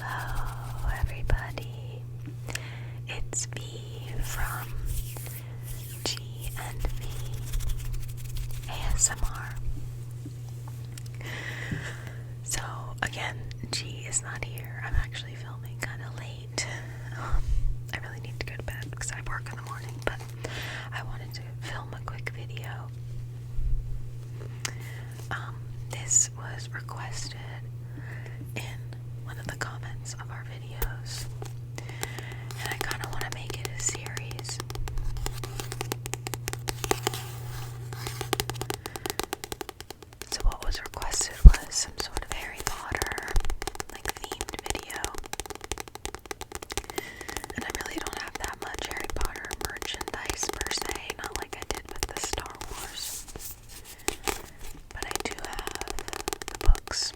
Hello, everybody. It's V from G and V ASMR. So, again, G is not here. I'm actually filming kind of late. I really need to go to bed because I work in the morning, but I wanted to film a quick video. This was requested in one of the comments of our videos, and I kind of want to make it a series. So what was requested was some sort of Harry Potter themed video, and I really don't have that much Harry Potter merchandise per se, not like I did with the Star Wars, but I do have the books.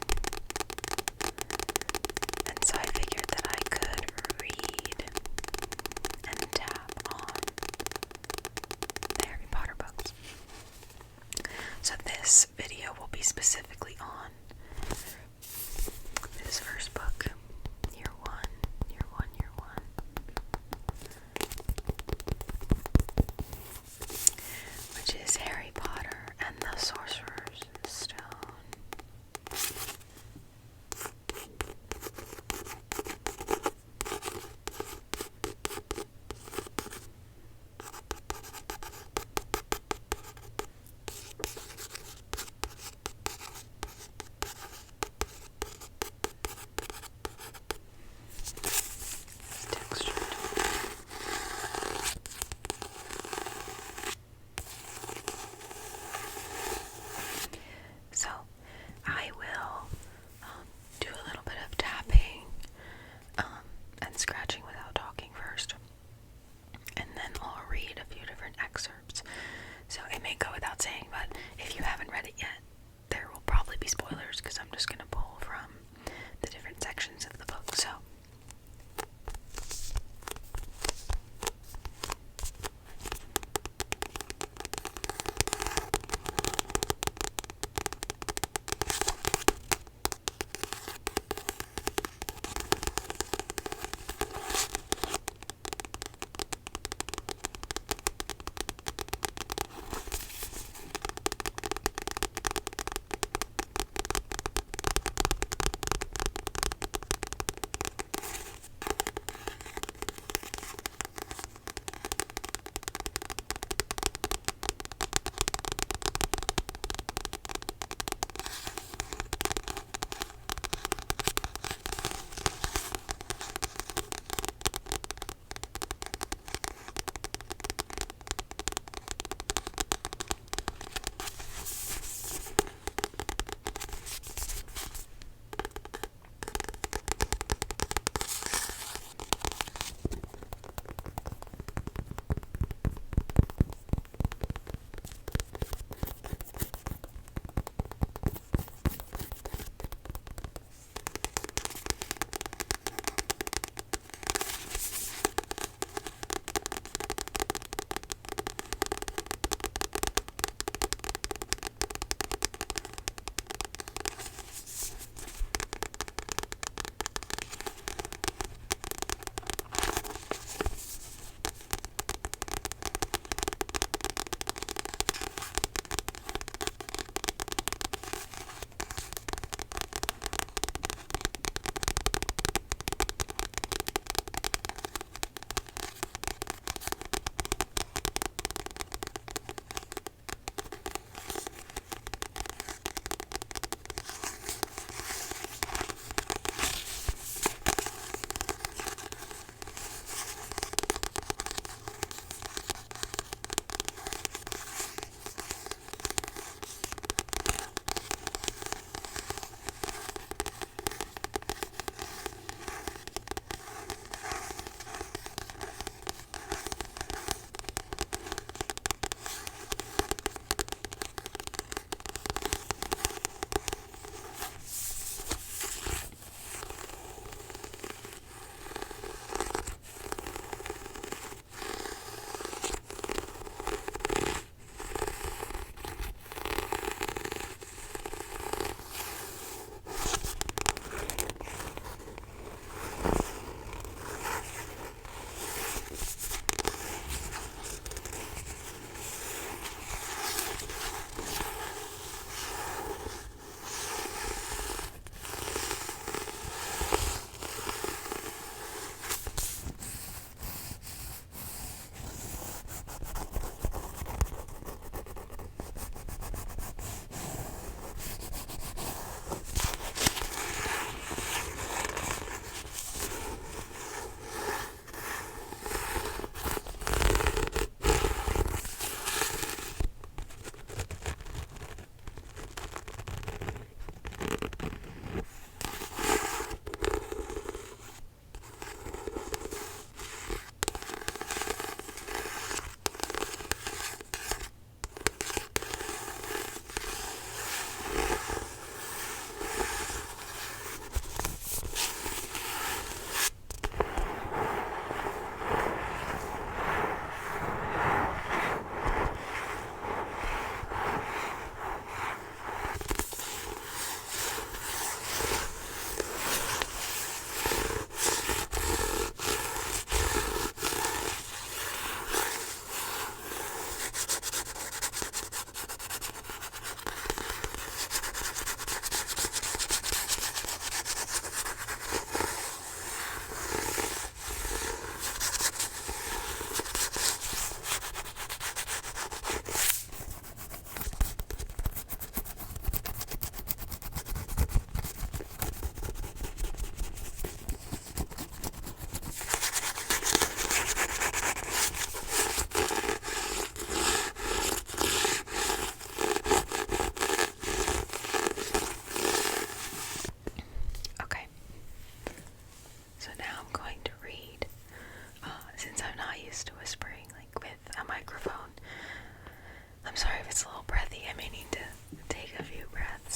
And so I figured that I could read and tap on the Harry Potter books. So this video will be specifically on this first book, Year One, which is Harry Potter and the Sorcerer's Stone. So I will do a little bit of tapping and scratching without talking first, and then I'll read a few different excerpts. So it may go without saying, but if you haven't read it yet, there will probably be spoilers because I'm just going to pull from the different sections of the book. So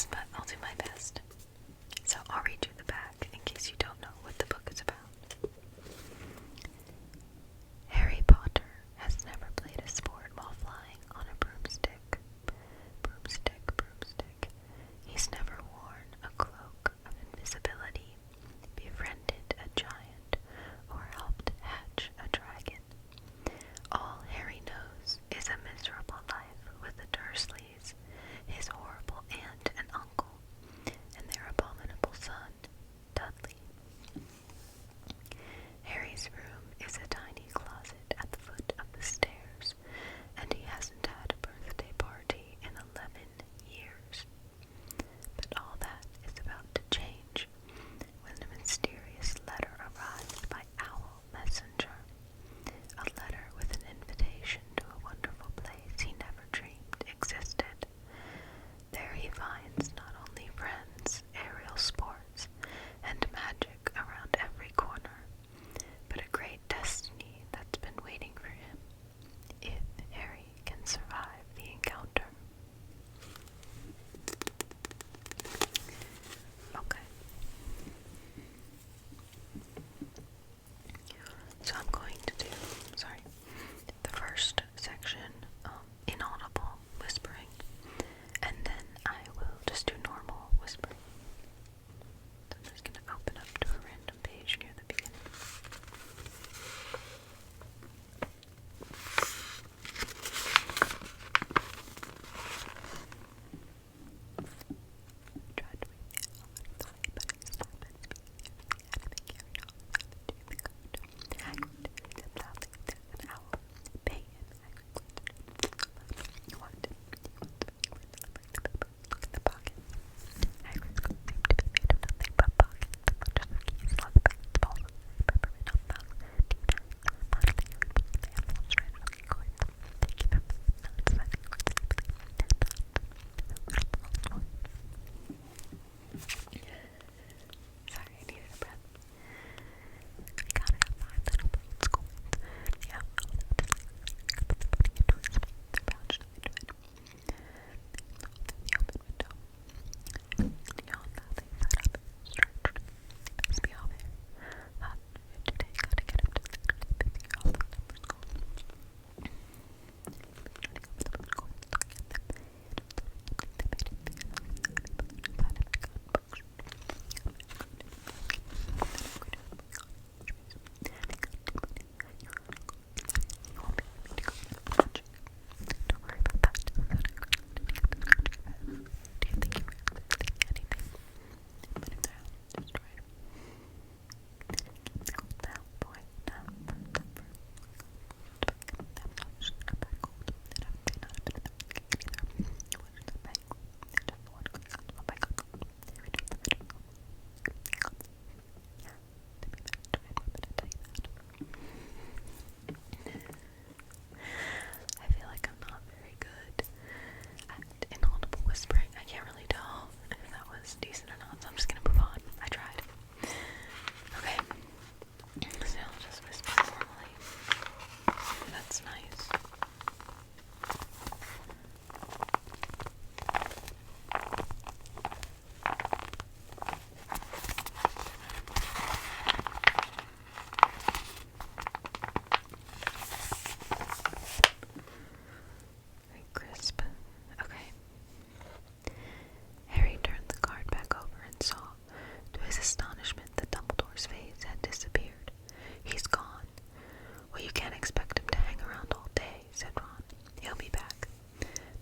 but I'll do my best. So I'll read you the back in case you don't know what the book is about. Harry Potter has never played a sport while flying on a broomstick. Broomstick, broomstick. He's never worn a cloak of invisibility, befriended a giant, or helped hatch a dragon. All Harry knows is a miserable life with the Dursleys, his horrible aunt and uncle, and their abominable son, Dudley. Harry's room is a tiny closet at the foot of the stairs, and he hasn't had a birthday party in 11 years. But all that is about to change when a mysterious letter arrived by Owl Messenger. A letter with an invitation to a wonderful place he never dreamed existed. There he finds not only friends, aerial sports, and magic around every corner, but a great destiny that's been waiting for him, if Harry can survive the encounter. Okay. So I'm going to do, the first section, inaudible whispering, and then I will just do normal whispering. So I'm just going to open up to a random page near the beginning. Tried to make it all the way, but it's not meant to be. Hagrid stepped out an owl. Pay him, Hagrid glared. What? He wants to look in the pocket. Hagrid's coat seemed to be made of nothing but pockets. The bunches of keys slung back the balls of peppermint on them. Deep down, finally, Harry pulled the envelopes right out of the coins. Taking them, not sweating, Sorry, I needed a breath. I counted out 5 little bronze coins. Yeah, putting into his pouch into it. The open window. Beyond that, they sat up and stretched. Must be all there. Not today, gotta get him to sleep. Busy all the numbers going. Turning over the blue coins, looking at them. They made it big enough. People inside him got books. Don't worry about that. Do you think you were thinking anything? Put him down. Just right. Cool down, boy. Down. That much. Come back cold. And I may not have been in the beginning either. What's the bank? Just the one going on my bike. Every day the better. Yeah. To be better. To remember to tell you that. I feel like I'm not very good at inaudible whispering. I can't really tell if that was decent or not, so I'm just gonna move on. I tried. Okay. So I'll just whisper normally. That's nice. Very crisp. Okay. Harry turned the card back over and saw, to his astonishment, that Dumbledore's face had disappeared. He's gone. Well, you can't expect him to hang around all day, said Ron. He'll be back.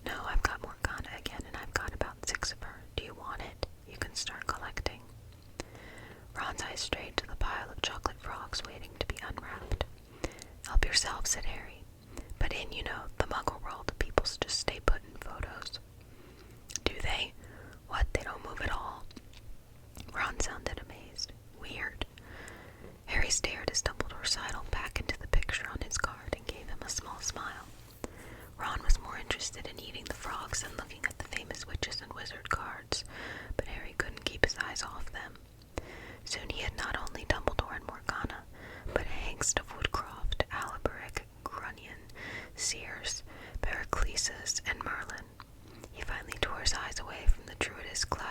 No, I've got Morgana again, and I've got about 6 of her. Do you want it? You can start collecting. Ron's eyes strayed to the pile of chocolate frogs waiting to be unwrapped. Help yourself, said Harry. But in, the Muggle world, people just stay put in photos. Do they? What, they don't move at all? Ron sounded amazed. Weird. Harry stared as Dumbledore sidled back into the picture on his card and gave him a small smile. Ron was more interested in eating the frogs than looking at the famous witches and wizard cards, but Harry couldn't keep his eyes off them. Soon he had not only Dumbledore and Morgana, but Hengst of Woodcroft, Aliberic, Grunion, Sears, Periclesis, and Merlin. He finally tore his eyes away from the Druidess cloud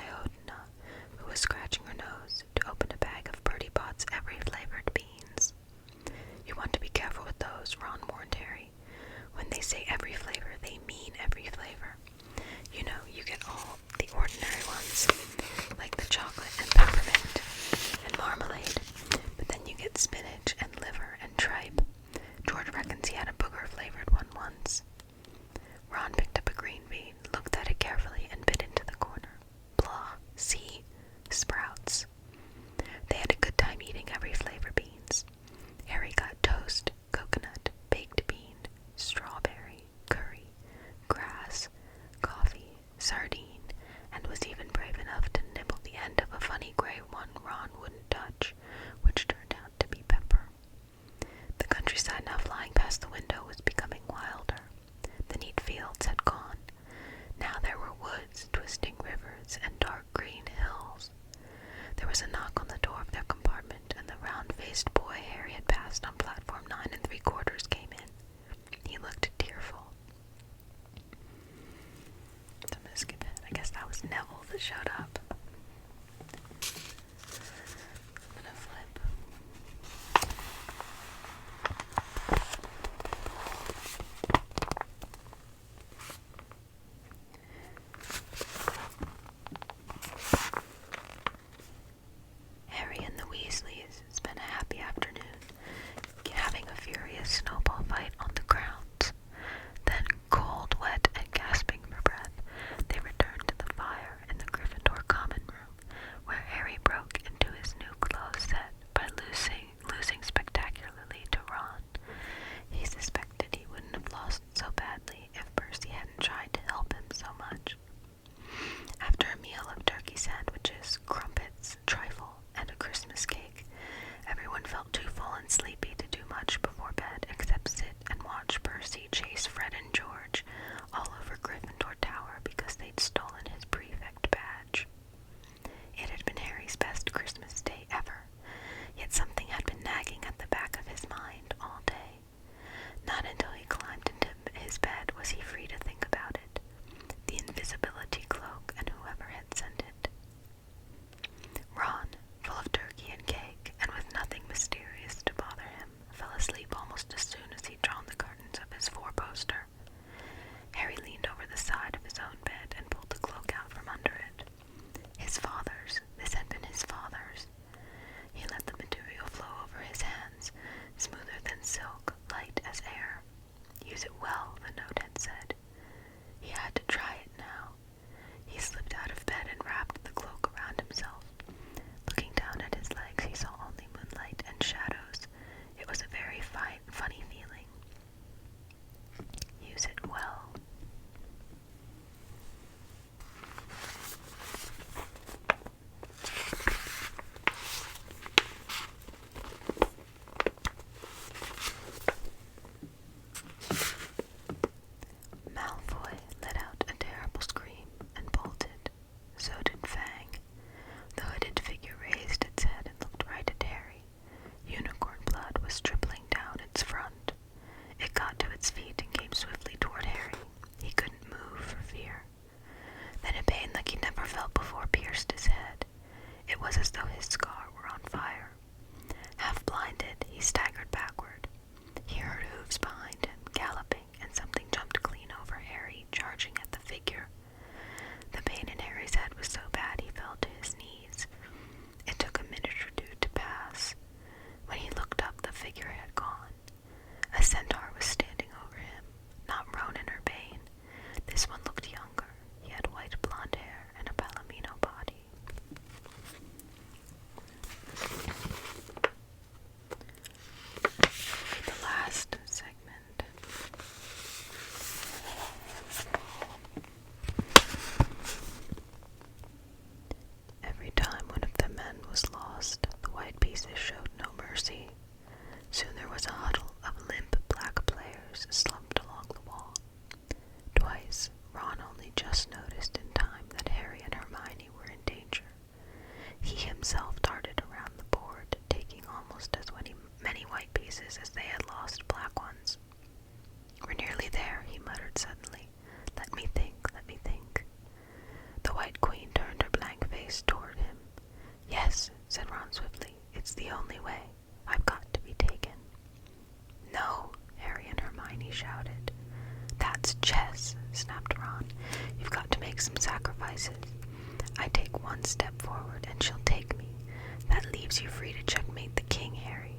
was as though his scar were on fire. Half blinded, he staggered backward. He heard hooves behind him, galloping, and something jumped clean over Harry, charging at the figure. The pain in Harry's head was so bad he fell to his knees. It took a minute or two to pass. When he looked up, the figure had gone. A centaur was standing over him, not Ronan or Bane. This one looked younger. He had white blonde hair and a palomino body. The last segment. Every time one of the men was lost, the white pieces showed no mercy. Soon there was a huddle of limp black players slumped along the wall. Twice, Ron only just noticed in time that Harry and Hermione were in danger. He himself darted around the board, taking almost as many white pieces as they had lost black ones. "We're nearly there," he muttered suddenly. Let me think. The White Queen turned her blank face toward him. "Yes," said Ron swiftly. "It's the only way. I've got to be taken." "No," Harry and Hermione shouted. "That's chess," snapped Ron. "You've got to make some sacrifices. I take one step forward and she'll take me. That leaves you free to checkmate the king, Harry.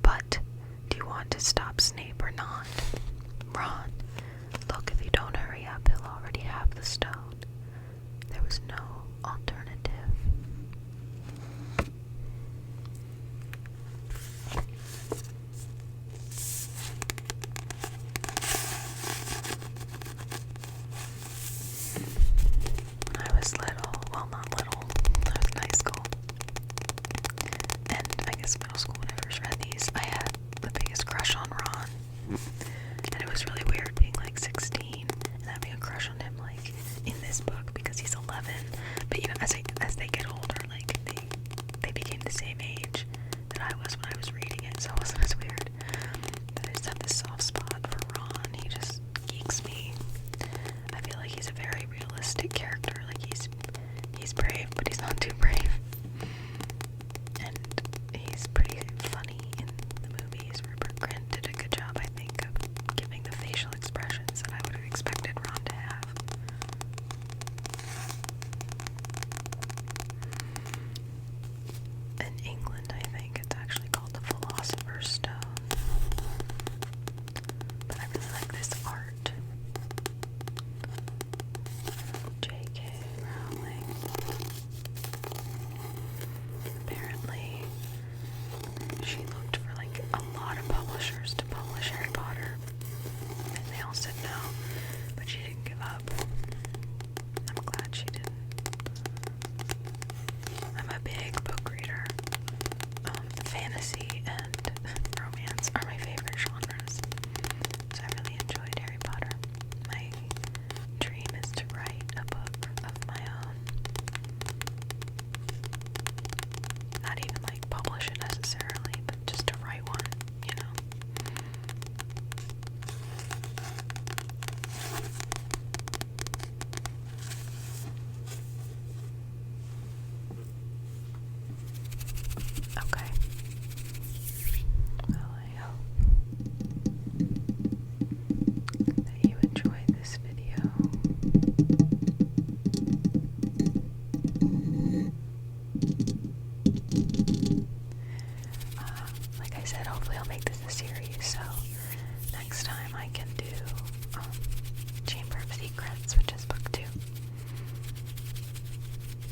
But, do you want to stop Snape or not? Ron, look, if you don't hurry up, he'll already have the stone." There was no alternative. When I was little, well, not little, I was in high school, and I guess middle school when I first read these, I had the biggest crush on Ron, and it was really weird being like 16 and having a crush on him like in this book because he's 11, but you know, as they get older, like they became the same age that I was when I was reading it, so it wasn't as weird. But I just have this soft spot for Ron. He just geeks me. I feel like he's a very realistic character. Like he's brave, but he's not too brave. And he's pretty funny in the movies. Rupert Grint did a good job, I think, of giving the facial expressions that I would have expected Ron to have. In England, I think it's actually called the Philosopher's Stone. But I really like this art. J.K. Rowling. Apparently, she looked for like a lot of publishers to publish Harry Potter, and they all said no, but she didn't give up. I'm glad she didn't. I'm a big book reader. Fantasy and romance are my favorite genres, so I really enjoyed Harry Potter. My dream is to write a book of my own. Not even like publish it necessarily, but just to write one, you know. Okay. Well, I hope that you enjoyed this video. Like I said, hopefully I'll make this a series, so next time I can do Chamber of Secrets, which is book 2.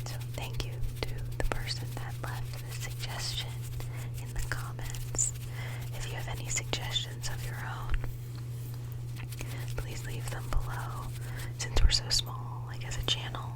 So thank you to the person that left the suggestion in the comments. If you have any suggestions of your own, please leave them below. Since we're so small, like as a channel,